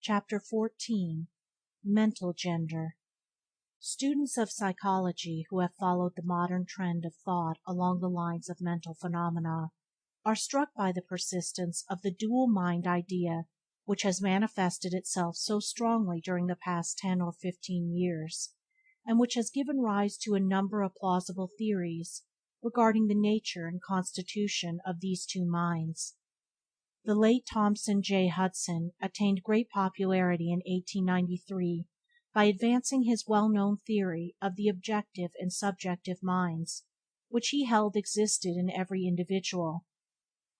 Chapter 14. Mental Gender. Students of psychology who have followed the modern trend of thought along the lines of mental phenomena are struck by the persistence of the dual mind idea which has manifested itself so strongly during the past 10 or 15 years, and which has given rise to a number of plausible theories regarding the nature and constitution of these two minds. The late Thomson J. Hudson attained great popularity in 1893 by advancing his well-known theory of the objective and subjective minds, which he held existed in every individual.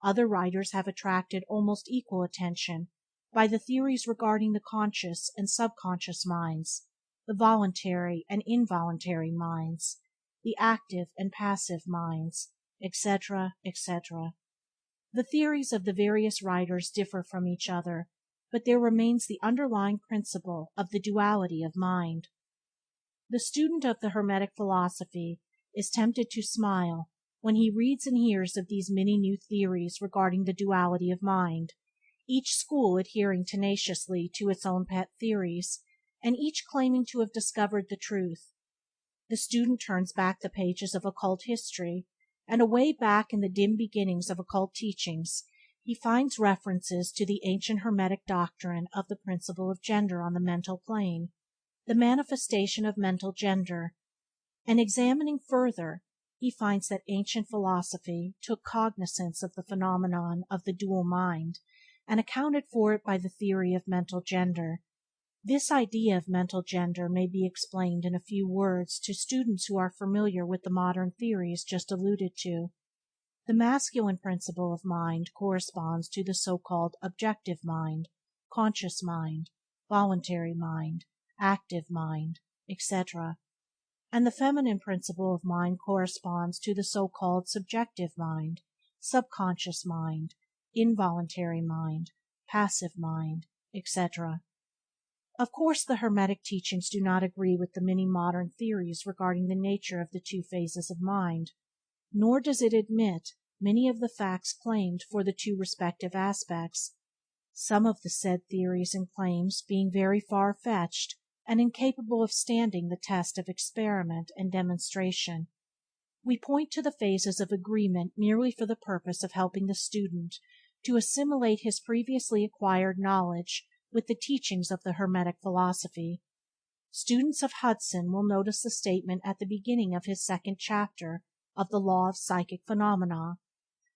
Other writers have attracted almost equal attention by the theories regarding the conscious and subconscious minds, the voluntary and involuntary minds, the active and passive minds, etc., etc. The theories of the various writers differ from each other, but there remains the underlying principle of the duality of mind. The student of the Hermetic Philosophy is tempted to smile when he reads and hears of these many new theories regarding the duality of mind, each school adhering tenaciously to its own pet theories, and each claiming to have discovered the truth. The student turns back the pages of occult history, and away back in the dim beginnings of occult teachings he finds references to the ancient Hermetic doctrine of the principle of gender on the mental plane, the manifestation of mental gender, and examining further he finds that ancient philosophy took cognizance of the phenomenon of the dual mind and accounted for it by the theory of mental gender. This idea of mental gender may be explained in a few words to students who are familiar with the modern theories just alluded to. The masculine principle of mind corresponds to the so-called objective mind, conscious mind, voluntary mind, active mind, etc., and the feminine principle of mind corresponds to the so-called subjective mind, subconscious mind, involuntary mind, passive mind, etc. Of course, the Hermetic teachings do not agree with the many modern theories regarding the nature of the two phases of mind, nor does it admit many of the facts claimed for the two respective aspects, some of the said theories and claims being very far-fetched and incapable of standing the test of experiment and demonstration. We point to the phases of agreement merely for the purpose of helping the student to assimilate his previously acquired knowledge with the teachings of the Hermetic Philosophy. Students of Hudson will notice the statement at the beginning of his second chapter of the Law of Psychic Phenomena,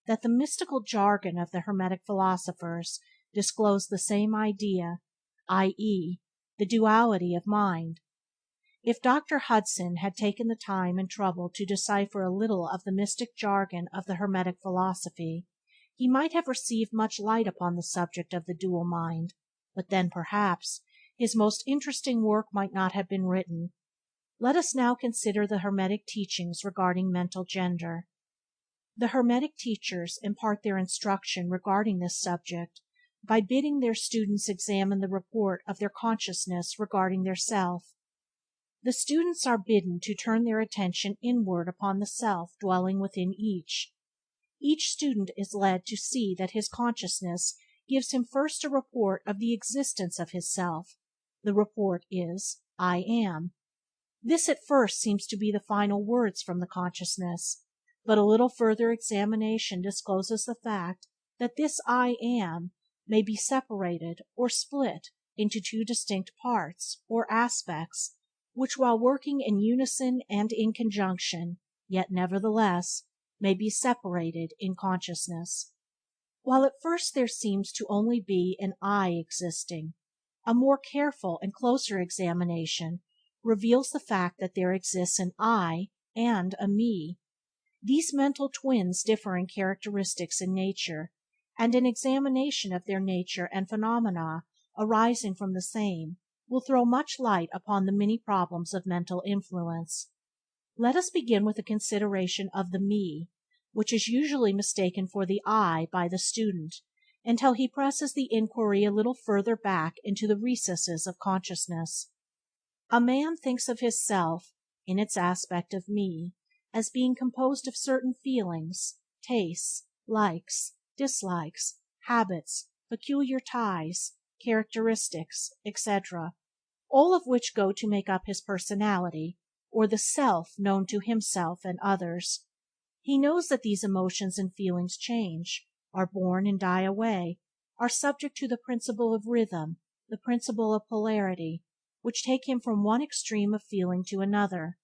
that the mystical jargon of the Hermetic philosophers disclosed the same idea, i.e., the duality of mind. If Dr. Hudson had taken the time and trouble to decipher a little of the mystic jargon of the Hermetic Philosophy, he might have received much light upon the subject of the dual mind, but then, perhaps, his most interesting work might not have been written. Let us now consider the Hermetic teachings regarding mental gender. The Hermetic teachers impart their instruction regarding this subject by bidding their students examine the report of their consciousness regarding their self. The students are bidden to turn their attention inward upon the self dwelling within each. Each student is led to see that his consciousness gives him first a report of the existence of his self. The report is, I am. This at first seems to be the final words from the consciousness, but a little further examination discloses the fact that this I am may be separated or split into two distinct parts or aspects, which while working in unison and in conjunction, yet nevertheless may be separated in consciousness. While at first there seems to only be an I existing, a more careful and closer examination reveals the fact that there exists an I and a me. These mental twins differ in characteristics and nature, and an examination of their nature and phenomena arising from the same will throw much light upon the many problems of mental influence. Let us begin with a consideration of the me, which is usually mistaken for the I by the student, until he presses the inquiry a little further back into the recesses of consciousness. A man thinks of his self, in its aspect of me, as being composed of certain feelings, tastes, likes, dislikes, habits, peculiar ties, characteristics, etc., all of which go to make up his personality, or the self known to himself and others. He knows that these emotions and feelings change, are born and die away, are subject to the principle of rhythm, the principle of polarity, which take him from one extreme of feeling to another.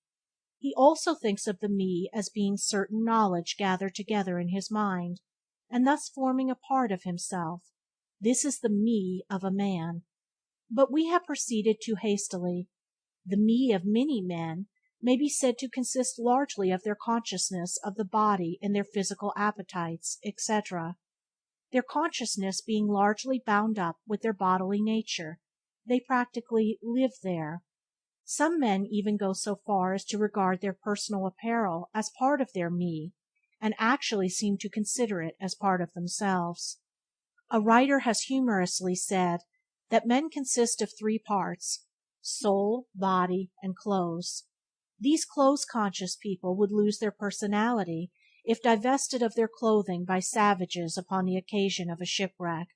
He also thinks of the me as being certain knowledge gathered together in his mind, and thus forming a part of himself. This is the me of a man. But we have proceeded too hastily. The me of many men may be said to consist largely of their consciousness of the body and their physical appetites, etc. Their consciousness being largely bound up with their bodily nature, they practically live there. Some men even go so far as to regard their personal apparel as part of their me, and actually seem to consider it as part of themselves. A writer has humorously said that men consist of three parts: soul, body, and clothes. These clothes-conscious people would lose their personality if divested of their clothing by savages upon the occasion of a shipwreck.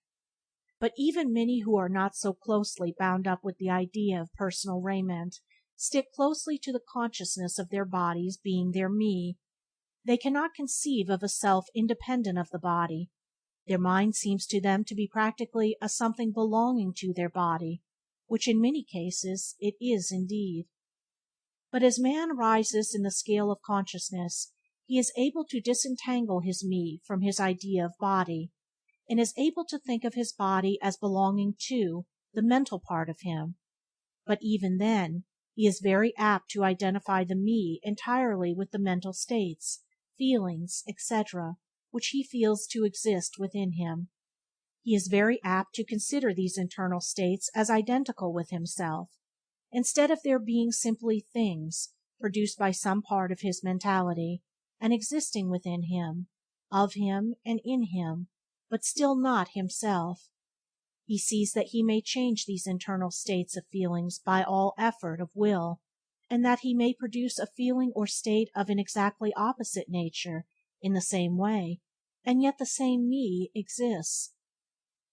But even many who are not so closely bound up with the idea of personal raiment stick closely to the consciousness of their bodies being their me. They cannot conceive of a self independent of the body. Their mind seems to them to be practically a something belonging to their body, which in many cases it is indeed. But as man rises in the scale of consciousness, he is able to disentangle his me from his idea of body, and is able to think of his body as belonging to the mental part of him. But even then, he is very apt to identify the me entirely with the mental states, feelings, etc., which he feels to exist within him. He is very apt to consider these internal states as identical with himself, instead of their being simply things produced by some part of his mentality, and existing within him, of him, and in him, but still not himself. He sees that he may change these internal states of feelings by all effort of will, and that he may produce a feeling or state of an exactly opposite nature in the same way, and yet the same me exists.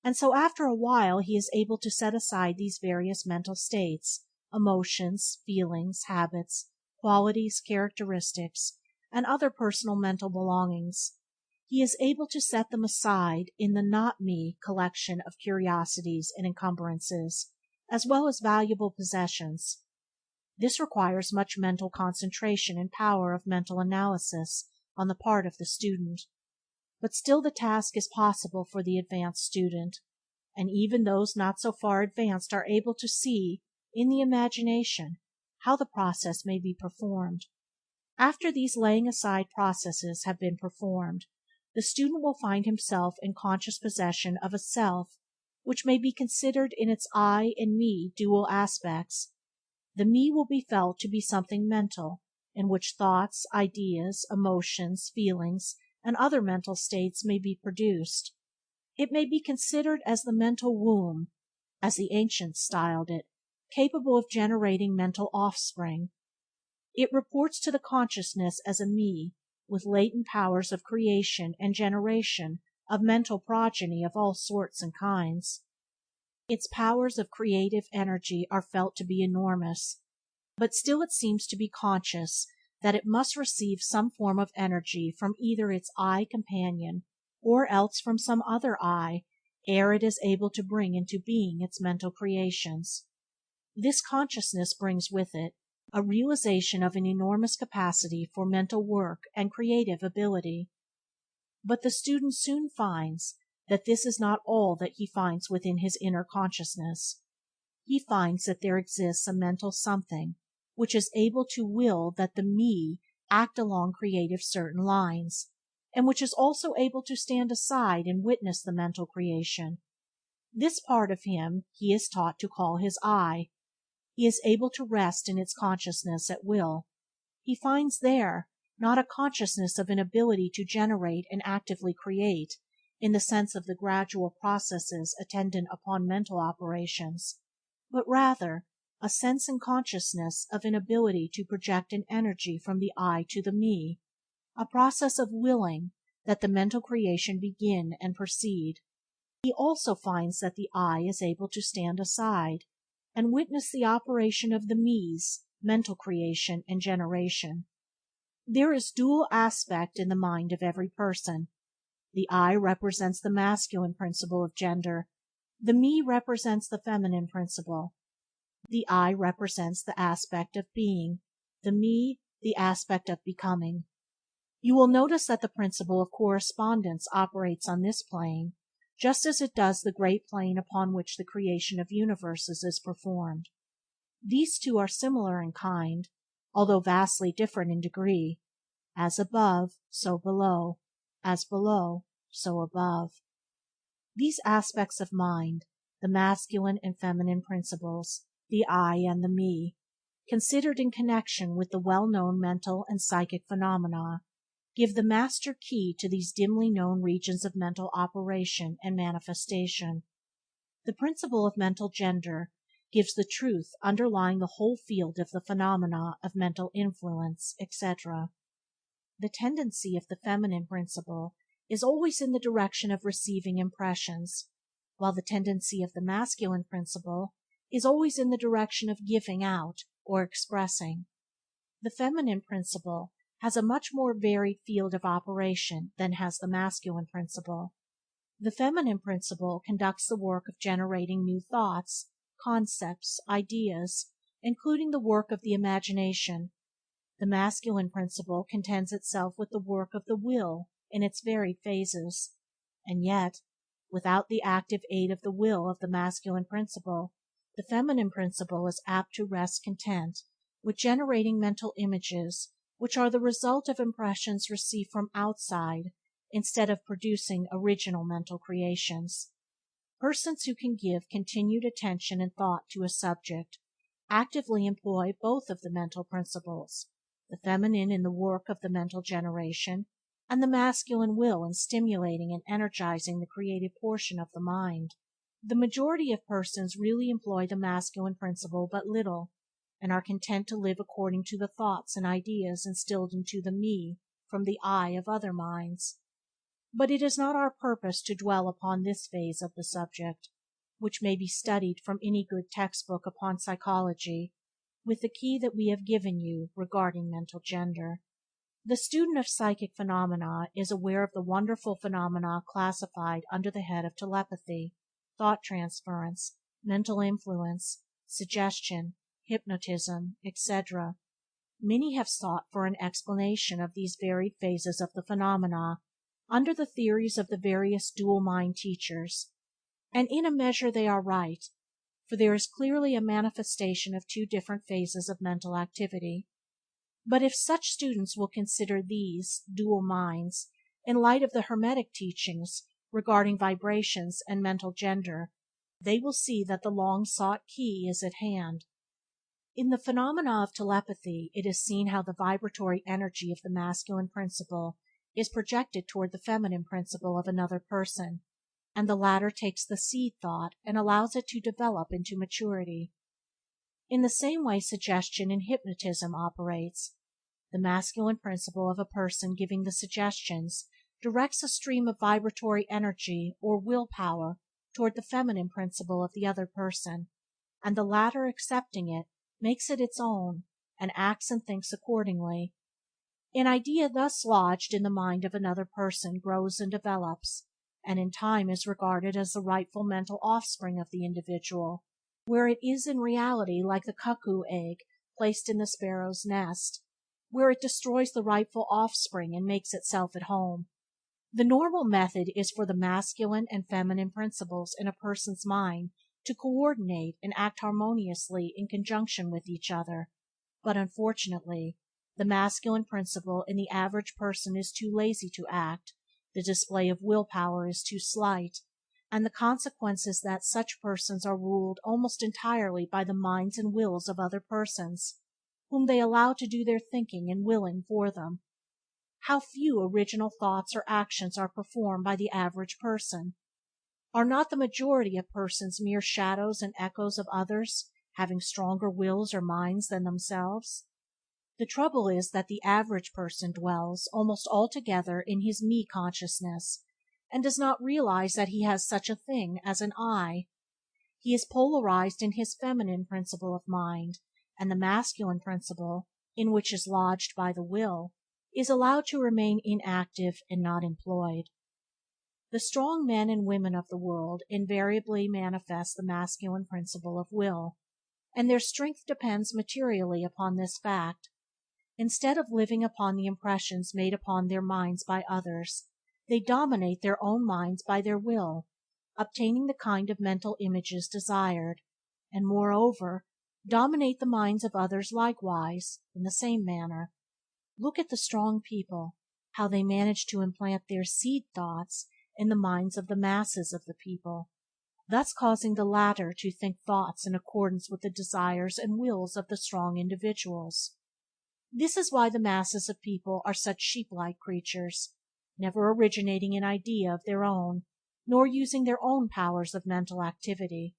And so after a while he is able to set aside these various mental states, emotions, feelings, habits, qualities, characteristics, and other personal mental belongings. He is able to set them aside in the not me collection of curiosities and encumbrances, as well as valuable possessions. This requires much mental concentration and power of mental analysis on the part of the student. But still the task is possible for the advanced student, and even those not so far advanced are able to see, in the imagination, how the process may be performed. After these laying aside processes have been performed, the student will find himself in conscious possession of a self which may be considered in its I and me dual aspects. The me will be felt to be something mental, in which thoughts, ideas, emotions, feelings, and other mental states may be produced. It may be considered as the mental womb, as the ancients styled it, capable of generating mental offspring. It reports to the consciousness as a me, with latent powers of creation and generation of mental progeny of all sorts and kinds. Its powers of creative energy are felt to be enormous, but still it seems to be conscious that it must receive some form of energy from either its I companion or else from some other I ere it is able to bring into being its mental creations. This consciousness brings with it a realization of an enormous capacity for mental work and creative ability. But the student soon finds that this is not all that he finds within his inner consciousness. He finds that there exists a mental something which is able to will that the me act along creative certain lines, and which is also able to stand aside and witness the mental creation. This part of him he is taught to call his I. He is able to rest in its consciousness at will. He finds there, not a consciousness of an ability to generate and actively create, in the sense of the gradual processes attendant upon mental operations, but rather a sense and consciousness of an ability to project an energy from the I to the me, a process of willing that the mental creation begin and proceed. He also finds that the I is able to stand aside and witness the operation of the me's mental creation and generation. There is dual aspect in the mind of every person. The I represents the masculine principle of gender, the me represents the feminine principle. The I represents the aspect of being, the me the aspect of becoming. You will notice that the principle of correspondence operates on this plane, just as it does the great plane upon which the creation of universes is performed. These two are similar in kind, although vastly different in degree. As above, so below; as below, so above. These aspects of mind, the masculine and feminine principles, the I and the me, considered in connection with the well-known mental and psychic phenomena, give the master key to these dimly known regions of mental operation and manifestation. The principle of mental gender gives the truth underlying the whole field of the phenomena of mental influence, etc. The tendency of the feminine principle is always in the direction of receiving impressions, while the tendency of the masculine principle is always in the direction of giving out or expressing. The feminine principle has a much more varied field of operation than has the masculine principle. The feminine principle conducts the work of generating new thoughts, concepts, ideas, including the work of the imagination. The masculine principle contents itself with the work of the will in its varied phases, and yet, without the active aid of the will of the masculine principle, the feminine principle is apt to rest content with generating mental images which are the result of impressions received from outside instead of producing original mental creations. Persons who can give continued attention and thought to a subject actively employ both of the mental principles, the feminine in the work of the mental generation, and the masculine will in stimulating and energizing the creative portion of the mind. The majority of persons really employ the masculine principle but little, and are content to live according to the thoughts and ideas instilled into the me from the I of other minds. But it is not our purpose to dwell upon this phase of the subject, which may be studied from any good textbook upon psychology, with the key that we have given you regarding mental gender. The student of psychic phenomena is aware of the wonderful phenomena classified under the head of telepathy, thought transference, mental influence, suggestion, hypnotism, etc. Many have sought for an explanation of these varied phases of the phenomena under the theories of the various dual mind teachers, and in a measure they are right, for there is clearly a manifestation of two different phases of mental activity. But if such students will consider these dual minds in light of the Hermetic teachings regarding vibrations and mental gender, they will see that the long-sought key is at hand. In the phenomena of telepathy it is seen how the vibratory energy of the masculine principle is projected toward the feminine principle of another person, and the latter takes the seed thought and allows it to develop into maturity. In the same way suggestion in hypnotism operates. The masculine principle of a person giving the suggestions directs a stream of vibratory energy or will power toward the feminine principle of the other person, and the latter, accepting it, makes it its own, and acts and thinks accordingly. An idea thus lodged in the mind of another person grows and develops, and in time is regarded as the rightful mental offspring of the individual, where it is in reality like the cuckoo egg placed in the sparrow's nest, where it destroys the rightful offspring and makes itself at home. The normal method is for the masculine and feminine principles in a person's mind to coordinate and act harmoniously in conjunction with each other, but unfortunately the masculine principle in the average person is too lazy to act, the display of will power is too slight, and the consequence is that such persons are ruled almost entirely by the minds and wills of other persons, whom they allow to do their thinking and willing for them. How few original thoughts or actions are performed by the average person! Are not the majority of persons mere shadows and echoes of others, having stronger wills or minds than themselves? The trouble is that the average person dwells almost altogether in his me consciousness, and does not realize that he has such a thing as an "I". He is polarized in his feminine principle of mind, and the masculine principle, in which is lodged by the will, is allowed to remain inactive and not employed. The strong men and women of the world invariably manifest the masculine principle of will, and their strength depends materially upon this fact. Instead of living upon the impressions made upon their minds by others, they dominate their own minds by their will, obtaining the kind of mental images desired, and, moreover, dominate the minds of others likewise, in the same manner. Look at the strong people, how they manage to implant their seed thoughts in the minds of the masses of the people, thus causing the latter to think thoughts in accordance with the desires and wills of the strong individuals. This is why the masses of people are such sheep-like creatures, never originating an idea of their own, nor using their own powers of mental activity.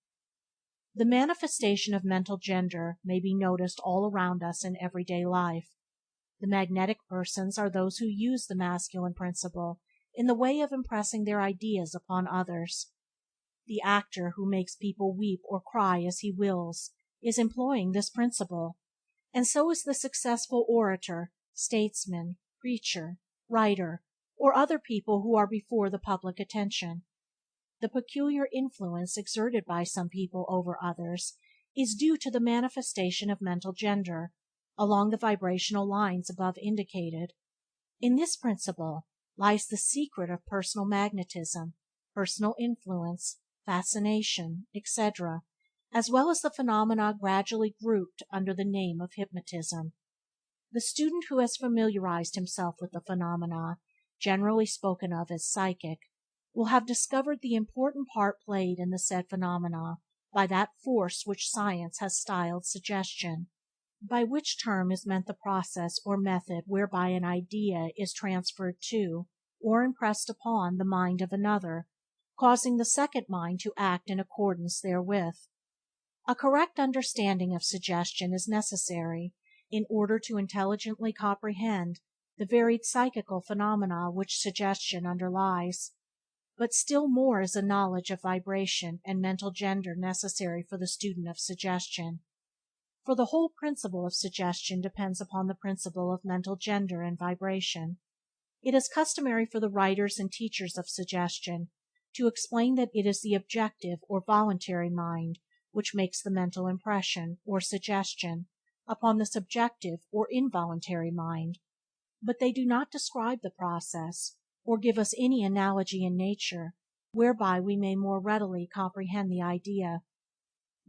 The manifestation of mental gender may be noticed all around us in everyday life. The magnetic persons are those who use the masculine principle in the way of impressing their ideas upon others. The actor who makes people weep or cry as he wills is employing this principle, and so is the successful orator, statesman, preacher, writer, or other people who are before the public attention. The peculiar influence exerted by some people over others is due to the manifestation of mental gender along the vibrational lines above indicated. In this principle lies the secret of personal magnetism, personal influence, fascination, etc., as well as the phenomena gradually grouped under the name of hypnotism. The student who has familiarized himself with the phenomena, generally spoken of as psychic, will have discovered the important part played in the said phenomena by that force which science has styled suggestion, by which term is meant the process or method whereby an idea is transferred to, or impressed upon, the mind of another, causing the second mind to act in accordance therewith. A correct understanding of suggestion is necessary in order to intelligently comprehend the varied psychical phenomena which suggestion underlies, but still more is a knowledge of vibration and mental gender necessary for the student of suggestion, for the whole principle of suggestion depends upon the principle of mental gender and vibration. It is customary for the writers and teachers of suggestion to explain that it is the objective or voluntary mind which makes the mental impression, or suggestion, upon the subjective or involuntary mind, but they do not describe the process, or give us any analogy in nature whereby we may more readily comprehend the idea.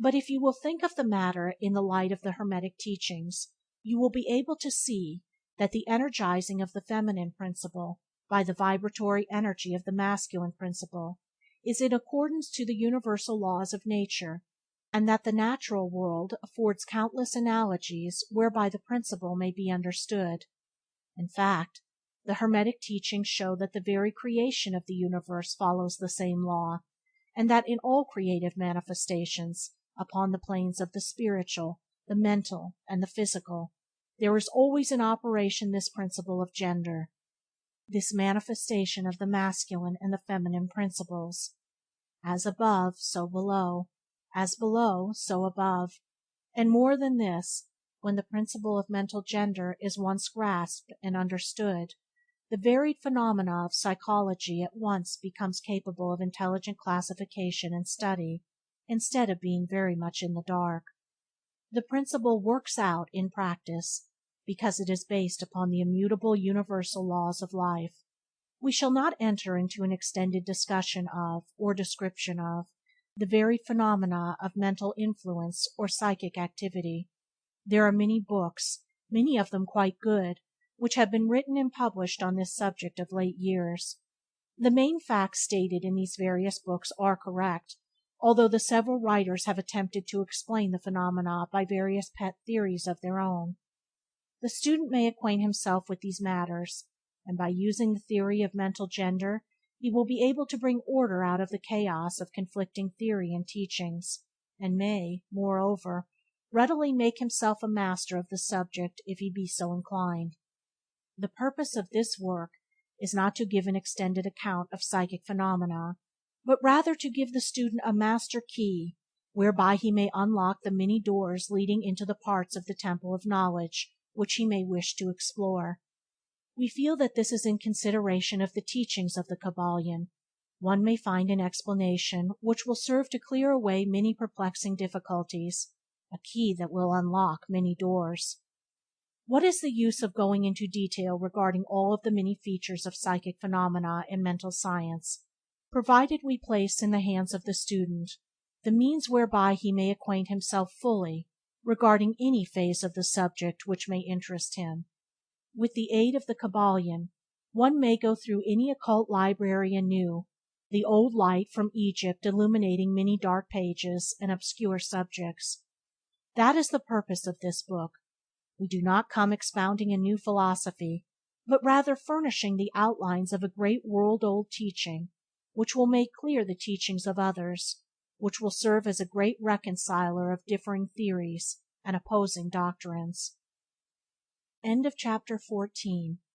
But if you will think of the matter in the light of the Hermetic teachings, you will be able to see that the energizing of the feminine principle by the vibratory energy of the masculine principle is in accordance to the universal laws of nature, and that the natural world affords countless analogies whereby the principle may be understood. In fact, the Hermetic teachings show that the very creation of the universe follows the same law, and that in all creative manifestations, upon the planes of the spiritual, the mental, and the physical, there is always in operation this principle of gender, this manifestation of the masculine and the feminine principles. As above, so below; as below, so above; and more than this, when the principle of mental gender is once grasped and understood, the varied phenomena of psychology at once becomes capable of intelligent classification and study, instead of being very much in the dark. The principle works out in practice, because it is based upon the immutable universal laws of life. We shall not enter into an extended discussion of, or description of, the varied phenomena of mental influence or psychic activity. There are many books, many of them quite good, which have been written and published on this subject of late years. The main facts stated in these various books are correct, although the several writers have attempted to explain the phenomena by various pet theories of their own. The student may acquaint himself with these matters, and by using the theory of mental gender he will be able to bring order out of the chaos of conflicting theory and teachings, and may, moreover, readily make himself a master of the subject if he be so inclined. The purpose of this work is not to give an extended account of psychic phenomena, but rather to give the student a master key whereby he may unlock the many doors leading into the parts of the temple of knowledge which he may wish to explore. We feel that this is in consideration of the teachings of the Kybalion. One may find an explanation which will serve to clear away many perplexing difficulties, a key that will unlock many doors. What is the use of going into detail regarding all of the many features of psychic phenomena in mental science, provided we place in the hands of the student the means whereby he may acquaint himself fully regarding any phase of the subject which may interest him? With the aid of the Kybalion, one may go through any occult library anew, the old light from Egypt illuminating many dark pages and obscure subjects. That is the purpose of this book. We do not come expounding a new philosophy, but rather furnishing the outlines of a great world-old teaching, which will make clear the teachings of others, which will serve as a great reconciler of differing theories and opposing doctrines. Chapter 14.